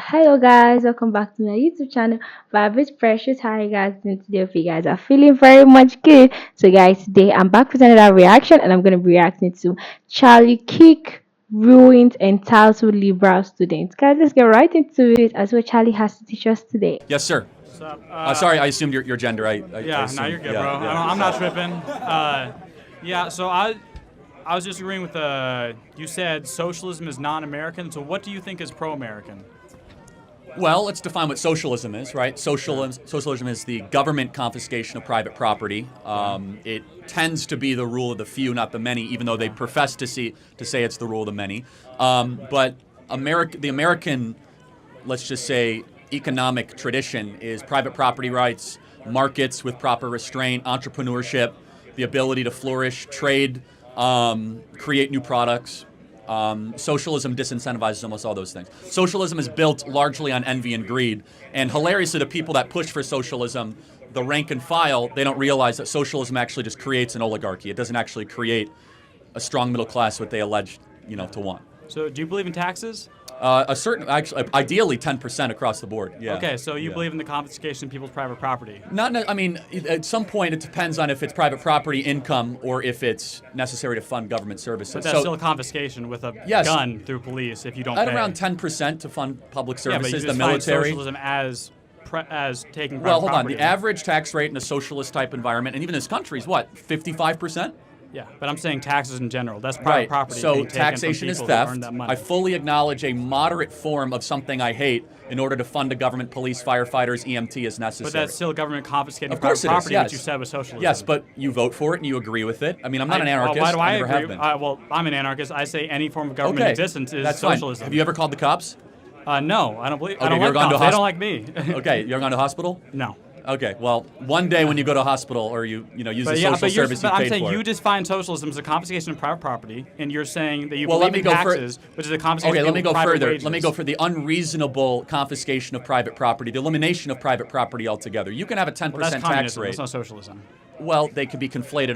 Hello guys, welcome back to my YouTube channel. Vibes Precious. How are you guys doing today? If you guys are feeling very much good. So guys, today I'm back with another reaction and I'm gonna be reacting to Charlie Kirk ruined entitled liberal students. Guys, let's get right into it as what Charlie has to teach us today. Yes, sir. What's up? Sorry, I assumed your gender. I Yeah, assumed, no, you're good, yeah, bro. yeah. I'm not tripping. Yeah, so I was just agreeing with you said socialism is non-American. So what do you think is pro-American? Well, let's define what socialism is, right? Socialism is the government confiscation of private property. It tends to be the rule of the few, not the many, even though they profess to say it's the rule of the many. But the American, let's just say, economic tradition is private property rights, markets with proper restraint, entrepreneurship, the ability to flourish, trade, create new products. Socialism disincentivizes almost all those things. Socialism is built largely on envy and greed. And hilariously, the people that push for socialism, the rank and file, they don't realize that socialism actually just creates an oligarchy. It doesn't actually create a strong middle class, what they allege, to want. So do you believe in taxes? Ideally 10% across the board. Yeah. Okay, so you believe in the confiscation of people's private property? At some point it depends on if it's private property income or if it's necessary to fund government services. But that's still a confiscation with a gun through police if you don't at pay. around 10% to fund public services, yeah, but you the just military. find socialism as taking private Well, hold on. property. The average tax rate in a socialist type environment, and even this country, is what, 55%? Yeah, but I'm saying taxes in general. That's private property. So being taken from taxation is people who earn theft. that money. I fully acknowledge a moderate form of something I hate in order to fund a government, police, firefighters, EMT as necessary. But that's still government confiscating Of course private it is, property, yes. which you said was socialism. Yes, but you vote for it and you agree with it. I mean, I'm not an anarchist. Why do I never agree? have been. Well, I'm an anarchist. I say any form of government Okay, existence is that's socialism. fine. Have you ever called the cops? No, I don't believe. Okay, I don't have you ever like gone to cops. They don't like me. Okay, you ever gone to hospital? No. Okay, well, one day when you go to hospital or use the social service you I'm paid saying for. you define socialism as a confiscation of private property, and you're saying that you Well, let believe me in go taxes, which is a confiscation Okay, let me of go private further. wages. Let me go for the unreasonable confiscation of private property, the elimination of private property altogether. You can have a 10% Well, that's tax communism. rate. That's not socialism. Well, they could be conflated.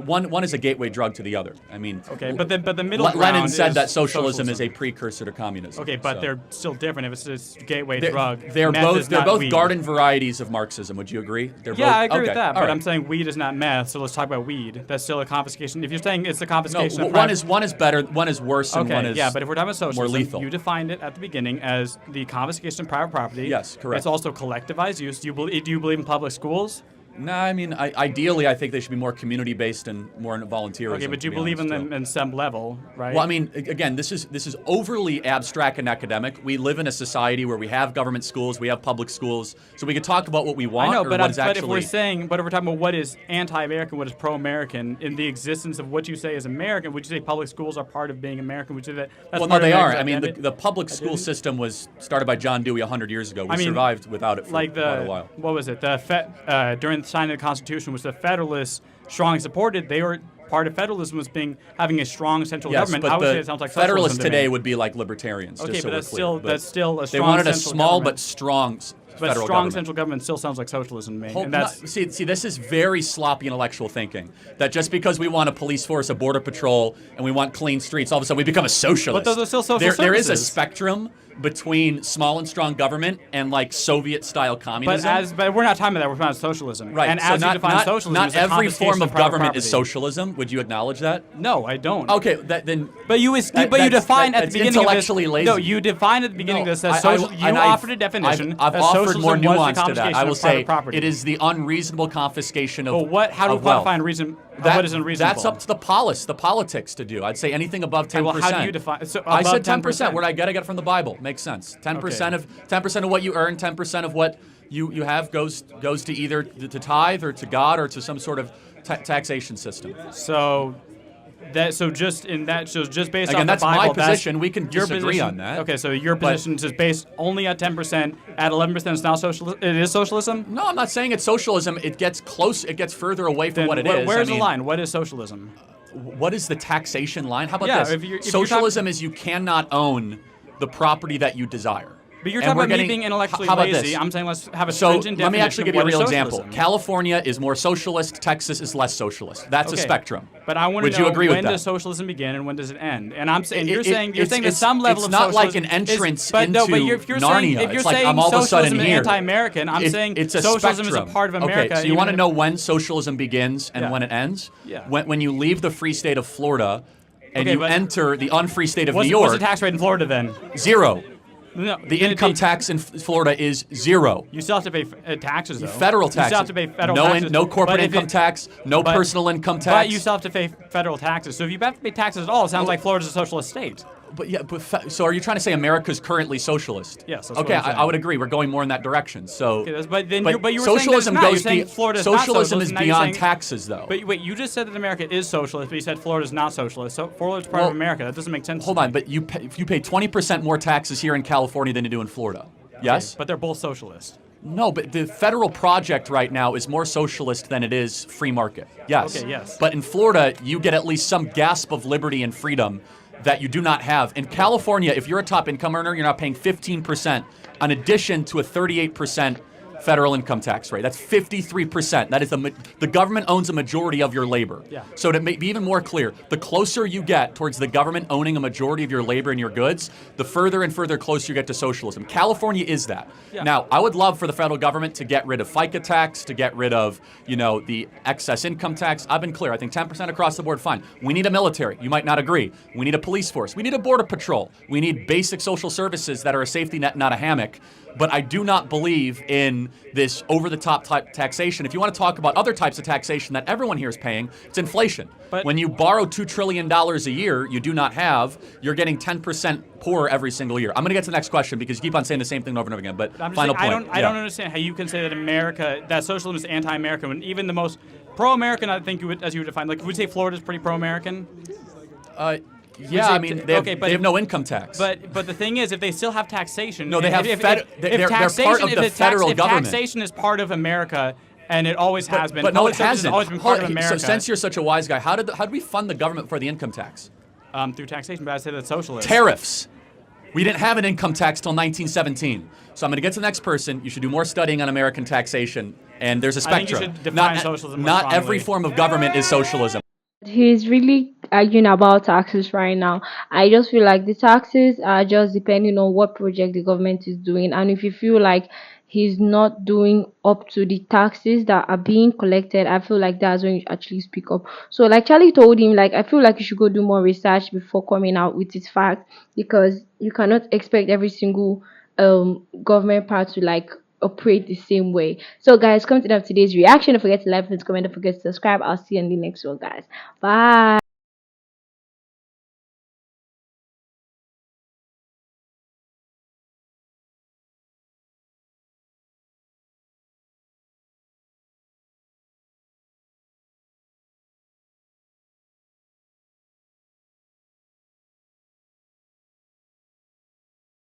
One is a gateway drug to the other. I mean, Okay, but the middle ground Lenin said is that socialism is a precursor to communism. Okay, but so. they're still different. If it's a gateway They're- drug, They're meth both is not both weed. garden varieties of Marxism. Would you agree? Yeah, I agree with that. all But right. I'm saying weed is not meth, so let's talk about weed. That's still a confiscation. If you're saying it's a No, confiscation of one private... is better, one is worse, and Okay, one is yeah, but if we're talking about socialism, more lethal. you defined it at the beginning as the confiscation of private property. Yes, correct. It's also collectivized use. Do you believe in public schools? No, I mean, ideally, I think they should be more community-based and more volunteerism. Okay, but to you be believe in honest, them in some level, right? Well, I mean, again, this is overly abstract and academic. We live in a society where we have government schools, we have public schools, so we could talk about what we want. I know, or but, what is but actually. if we're talking about what is anti-American, what is pro-American, in the existence of what you say is American, would you say public schools are part of being American? Would you say that's Well, no, part of they are. America's I mean, identity? the public school system was started by John Dewey 100 years ago. We survived without it for like quite a while. what was it? During the signing of the Constitution, which the Federalists strongly supported. They were part of federalism was having a strong central Yes, government. but I would say the it sounds like Federalists socialism to today me. would be like libertarians. Okay, just so but we're that's still a They strong wanted a central small government. but strong But federal strong government. central government still sounds like socialism to me. Hold- And that's see, this is very sloppy intellectual thinking. That just because we want a police force, a border patrol, and we want clean streets, all of a sudden we become a socialist. But those are still social There is a services. spectrum between small and strong government and like Soviet-style communism. but we're not talking about that. We're talking about socialism. Right. And so as you not, define not, socialism, not it's a every confiscation form of private government is property. socialism. Would you acknowledge that? No, I don't. Okay, then. But you That- define that's- at the that's beginning intellectually of this. lazy. No, you defined at the beginning No, of this as I- social. You and I've- offered a definition. I've that offered more socialism was the nuance to that. confiscation I will of private say property. it is the unreasonable confiscation of. Well, what? How do we of wealth. quantify unreason? That- what is unreasonable? That's up to the politics to do. I'd say anything above 10%. Okay, well, how do you define? So I above said 10%. 10%. Where I get it from the Bible. Makes sense. 10% Okay. of 10% of what you earn, 10% of what you have goes to either to tithe or to God or to some sort of taxation system. So just based Again, on that's the Bible, my position. We can your disagree position, on that. Okay, so your But- position is based only at 10%. At 11%, it's now socialism. It is socialism. No, I'm not saying it's socialism. It gets close. It gets further away from Then what it is. Where's I mean, the line? What is socialism? What is the taxation line? How about Yeah, this? if you're Socialism is you cannot own the property that you desire. But you're and talking we're about me getting being intellectually how about lazy. this? I'm saying let's have a So stringent let me definition actually of give you a what is real example. socialism. California is more socialist. Texas is less socialist. That's a Okay. spectrum. But I want to Would know you agree when with that? does socialism begin and when does it end? And I'm saying It- you're it- saying it's- that it's- some level it's of not like socialism an entrance but no, but into if you're saying Narnia. if you're It's like saying I'm all of a socialism sudden is here. anti-American, I'm saying It's a socialism spectrum. is a part of America. Okay, so you even want to if- know when socialism begins and Yeah. when it ends? Yeah. When you leave the free state of Florida and Okay, you but enter the unfree state of New what's York, the tax rate in Florida then? zero. No, The income tax in Florida is zero. You still have to pay taxes though. Federal You tax. still have to pay federal no taxes. no corporate But if income it- tax, no but- personal income tax. But you still have to pay federal taxes. So if you have to pay taxes at all, it sounds like Florida's a socialist state. But yeah, so are you trying to say America's currently socialist? Yes, that's what Okay, I'm saying. I would agree. We're going more in that direction. So, Okay, but then you were saying that it's socialism not. You're goes saying Florida's not socialism socialist, is and now you're beyond saying- taxes, though. But wait, you just said that America is socialist, but you said Florida's not socialist. So Florida's part Well, of America. That doesn't make sense. Hold to on, me. but you pay 20% more taxes here in California than you do in Florida. Yes? But they're both socialist. No, but the federal project right now is more socialist than it is free market. Yes. Okay, yes. But in Florida, you get at least some gasp of liberty and freedom that you do not have. In California, if you're a top income earner, you're not paying 15% in addition to a 38% federal income tax rate. That's 53%. That is the government owns a majority of your labor. Yeah. So to be even more clear, the closer you get towards the government owning a majority of your labor and your goods, the further and further closer you get to socialism. California is that. Yeah. Now, I would love for the federal government to get rid of FICA tax, to get rid of, the excess income tax. I've been clear. I think 10% across the board, fine. We need a military. You might not agree. We need a police force. We need a border patrol. We need basic social services that are a safety net, not a hammock. But I do not believe in this over-the-top type taxation. If you want to talk about other types of taxation that everyone here is paying, it's inflation. But- when you borrow $2 trillion a year, you do not have, you're getting 10% poorer every single year. I'm going to get to the next question because you keep on saying the same thing over and over again. But I'm just final saying, point. I don't understand how you can say that that socialism is anti-American when even the most pro-American, I think as you would define, like would you say Florida's pretty pro-American? Yeah, say I mean, they have, okay, but they have if- no income tax. But the thing is, if they still have taxation, No, they have if, fed- they're part of the federal if government. taxation is part of America, and it always has been. But no, public it service hasn't. has always been part of So America. since you're such a wise guy, how did we fund the government for the income tax? Through taxation, but I say that's socialist. Tariffs. We didn't have an income tax till 1917. So I'm going to get to the next person. You should do more studying on American taxation. And there's a I think you spectrum. should define not socialism more not every strongly. form of government is socialism. He's really arguing about taxes right now. I just feel like the taxes are just depending on what project the government is doing, and if you feel like he's not doing up to the taxes that are being collected, I feel like that's when you actually speak up. So like Charlie told him, like I feel like you should go do more research before coming out with his facts, because you cannot expect every single government part to like operate the same way. So guys, come to the end of today's reaction. Don't forget to like, comment, don't forget to subscribe. I'll see you in the next one, guys. Bye.